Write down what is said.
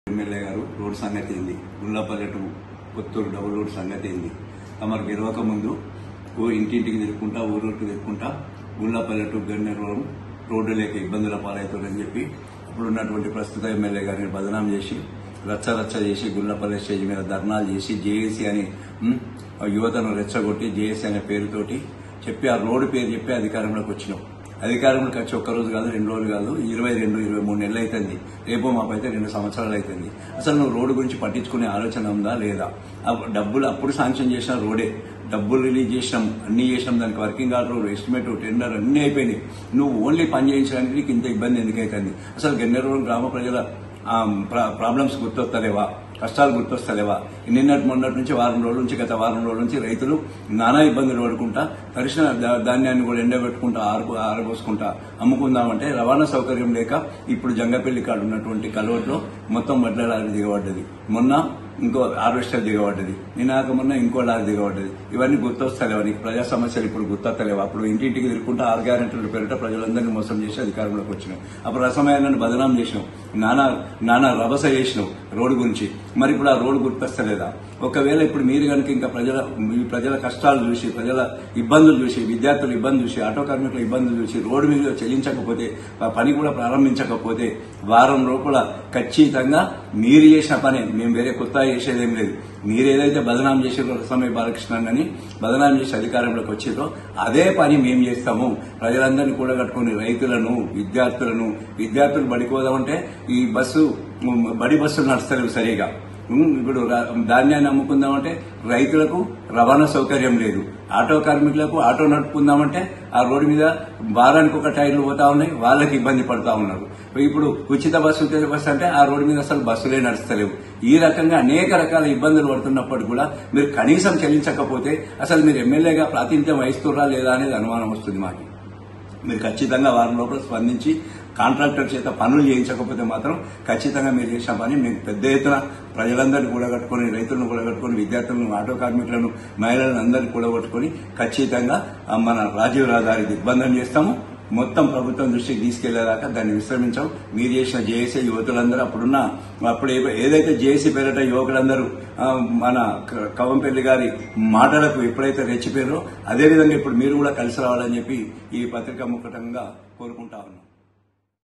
MLA గారు road సంగతి ఏంది, గుళ్ళపల్లె టు కొత్తూరు డబుల్ రోడ్ సంగతి ఏంది, తమరు గెలవక ముందు ఇంటింటికి తిరుగుకుంటా ఊరూరికి తిరుగుకుంటా గుళ్ళపల్లె టు గన్నేరువరం రోడ్డు లేక ఇబ్బందుల పాలవుతుందని చెప్పి ఇప్పుడున్నటువంటి ప్రస్తుత ఎమ్మెల్యే గారిని బదనాం చేసి రచ్చ చేసి గుళ్ళపల్లె స్టేజ్ మీద ధర్నాలు చేసి జేఏసీ అని యువతను రెచ్చగొట్టి జేఏసీ అనే పేరుతోటి చెప్పి ఆ రోడ్డు పేరు చెప్పి అధికారంలోకి వచ్చినాం. అధికారంలోకి వచ్చి ఒక్కరోజు కాదు 2 రోజులు కాదు 22-23 నెలలు అవుతుంది. రేపు మాపైతే 2 సంవత్సరాలు అవుతుంది. అసలు నువ్వు రోడ్డు గురించి పట్టించుకునే ఆలోచన ఉందా లేదా? డబ్బులు అప్పుడు శాంక్షన్ చేసిన రోడే, డబ్బులు రిలీజ్ చేసినాం, అన్ని చేసినాం, దానికి వర్కింగ్ ఆర్డర్, ఎస్టిమేట్, టెండర్ అన్ని అయిపోయినాయి. నువ్వు ఓన్లీ పని చేయించడానికి నీకు ఇంత ఇబ్బంది ఎందుకైతుంది? అసలు గన్నేరువరం గ్రామ ప్రజల ప్రాబ్లమ్స్ గుర్తొస్తలేవా? కష్టాలు గుర్తొస్తలేవా? మొన్నటి నుంచి వారం రోజుల నుంచి గత వారం రోజుల నుంచి రైతులు నానా ఇబ్బందులు పడుకుంటా తరిసిన ధాన్యాన్ని కూడా ఎండబెట్టుకుంటా ఆరబోసుకుంటా అమ్ముకుందామంటే రవాణా సౌకర్యం లేక ఇప్పుడు జంగపల్లి కాడ ఉన్నటువంటి కల్వర్ట్లో మొత్తం వడ్ల లారీ దిగబడ్డది. మొన్న ఇంకో హార్వెస్టర్ దిగబడ్డది, మొన్న ఇంకో లారీ దిగబడ్డది. ఇవన్నీ గుర్తొస్తలేవా నీకు? ప్రజా సమస్యలు ఇప్పుడు గుర్తొస్తలేవా? అప్పుడు ఇంటింటికి తిరుగుకుంటా 6 గ్యారెంటీల పేరిట ప్రజలందరినీ మోసం చేసి అధికారంలోకి వచ్చినాం. అప్పుడు రసమయాన్ని బదనాం చేసినాం, నానా రభస చేసినాం రోడ్డు గురించి. మరి ఇప్పుడు ఆ రోడ్డు గుర్తొస్తలేదా? ఒకవేళ ఇప్పుడు మీరు కనుక ఇంకా ప్రజల కష్టాలు చూసి, ప్రజల ఇబ్బందులు చూసి, విద్యార్థుల ఇబ్బంది చూసి, ఆటో కార్మికుల ఇబ్బందులు చూసి రోడ్డు మీద చెల్లించకపోతే, పని కూడా ప్రారంభించకపోతే వారం లోపల ఖచ్చితంగా మీరు చేసిన పని, మేము వేరే కొత్త చేసేదేం లేదు. మీరేదైతే బదనాం చేసారో రసమయ్య బాలకృష్ణన్ అని బదనాం చేసి అధికారంలోకి వచ్చిరో అదే పని మేము చేస్తాము. ప్రజలందరినీ కూడగట్టుకుని రైతులను, విద్యార్థులు బడికోదామంటే ఈ బడి బస్సులు నడుస్తలేవు సరిగా. ఇప్పుడు ధాన్యాన్ని అమ్ముకుందామంటే రైతులకు రవాణా సౌకర్యం లేదు. ఆటో కార్మికులకు ఆటో నడుపుకుందామంటే ఆ రోడ్డు మీద వారానికి ఒక టైర్లు పోతా ఉన్నాయి, వాళ్ళకి ఇబ్బంది పడుతూ ఉన్నారు. ఇప్పుడు ఉచిత బస్సు అంటే ఆ రోడ్డు మీద అసలు బస్సులే నడుస్తలేవు. ఈ రకంగా అనేక రకాల ఇబ్బందులు పడుతున్నప్పటికీ కూడా మీరు కనీసం చెల్లించకపోతే అసలు మీరు ఎమ్మెల్యేగా ప్రాతినిధ్యం వహిస్తుర్రా లేదా అనేది అనుమానం వస్తుంది మాకు. మీరు ఖచ్చితంగా వారం లోపల స్పందించి కాంట్రాక్టర్ చేత పనులు చేయించకపోతే మాత్రం ఖచ్చితంగా మీరు చేసిన పని మేము పెద్ద ఎత్తున ప్రజలందరినీ కూడగట్టుకుని, రైతులను కూడగట్టుకుని, విద్యార్థులను, ఆటో కార్మికులను, మహిళలను అందరినీ కూడగట్టుకుని ఖచ్చితంగా మన రాజీవ్ రహదారి దిగ్బంధం చేస్తాము. మొత్తం ప్రభుత్వం దృష్టికి తీసుకెళ్లేదాకా దాన్ని విశ్రమించాం. మీరు చేసిన జేఏసీ యువతులందరూ అప్పుడు ఏదైతే జేఏసీ పేరిట యువకులందరూ మన కవంపల్లి గారి మాటలకు ఎప్పుడైతే రెచ్చిపోయారో అదేవిధంగా ఇప్పుడు మీరు కూడా కలిసి రావాలని చెప్పి ఈ పత్రికా ముఖంగా కోరుకుంటా ఉన్నాం.